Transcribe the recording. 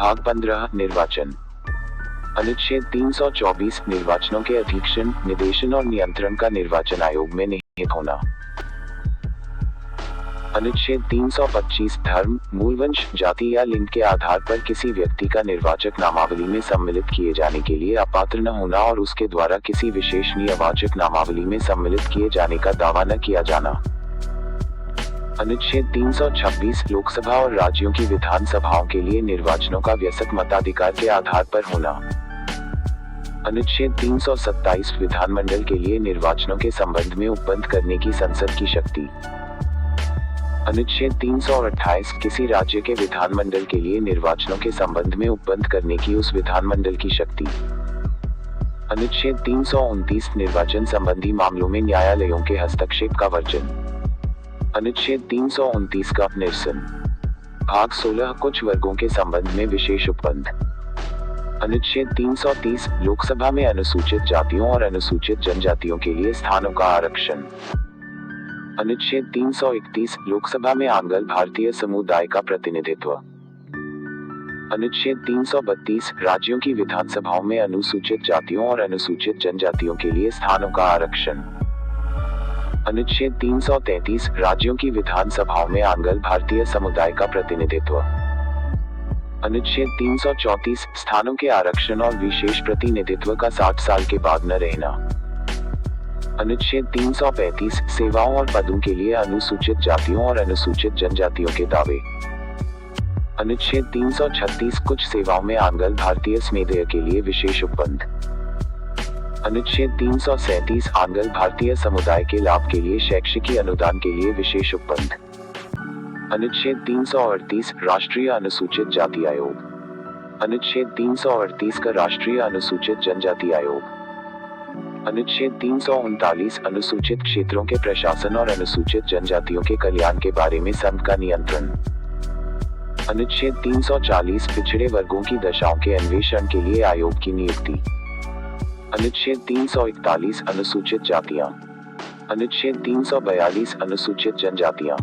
भाग 15 निर्वाचन। अनुच्छेद 324 निर्वाचनों के अधीक्षण, निदेशन और नियंत्रण का निर्वाचन आयोग में निहित होना। अनुच्छेद 325 धर्म, मूलवंश, जाति या लिंग के आधार पर किसी व्यक्ति का निर्वाचक नामावली में सम्मिलित किए जाने के लिए अपात्र न होना और उसके द्वारा किसी विशेष निर्वाचक नामावली में सम्मिलित किए जाने का दावा न किया जाना। अनुच्छेद 326 लोकसभा और राज्यों की विधानसभाओं के लिए निर्वाचनों का वयस्क मताधिकार के आधार पर होना। अनुच्छेद 327 विधानमंडल के लिए निर्वाचनों के संबंध में उपबंध करने की संसद की शक्ति। अनुच्छेद 328 किसी राज्य के विधानमंडल के लिए निर्वाचनों के संबंध में उपबंध करने की उस विधानमंडल की शक्ति। अनुच्छेद 329 निर्वाचन संबंधी मामलों में न्यायालयों के हस्तक्षेप का वर्जन। अनुच्छेद 329 का निरसन। भाग 16 कुछ वर्गों के संबंध में विशेष उपबंध। अनुच्छेद 330 लोकसभा में अनुसूचित जातियों और अनुसूचित जनजातियों के लिए स्थानों का आरक्षण। अनुच्छेद 331 लोकसभा में आंग्ल भारतीय समुदाय का प्रतिनिधित्व। अनुच्छेद 332 राज्यों की विधानसभाओं में अनुसूचित जातियों और अनुसूचित जनजातियों के लिए स्थानों का आरक्षण। अनुच्छेद 333 राज्यों की विधानसभाओं में आंग्ल भारतीय समुदाय का प्रतिनिधित्व। अनुच्छेद 334 स्थानों के आरक्षण और विशेष प्रतिनिधित्व का 60 साल के बाद न रहना। अनुच्छेद 335 सेवाओं और पदों के लिए अनुसूचित जातियों और अनुसूचित जनजातियों के दावे। अनुच्छेद 336 कुछ सेवाओं में आंग्ल भारतीय समुदाय के लिए विशेष उपबंध। अनुच्छेद 337 आंग्ल भारतीय समुदाय के लाभ के लिए शैक्षिक अनुदान के लिए विशेष उपबंध। अनुच्छेद 338 राष्ट्रीय अनुसूचित जाति आयोग। अनुच्छेद 338 का राष्ट्रीय अनुसूचित जनजाति आयोग। अनुच्छेद 339 अनुसूचित क्षेत्रों के प्रशासन और अनुसूचित जनजातियों के कल्याण के बारे में संघ का नियंत्रण। अनुच्छेद 340 पिछड़े वर्गों की दशाओं के अन्वेषण के लिए आयोग की नियुक्ति। अनुच्छेद 341 अनुसूचित जातियां। अनुच्छेद 342 अनुसूचित जनजातियां।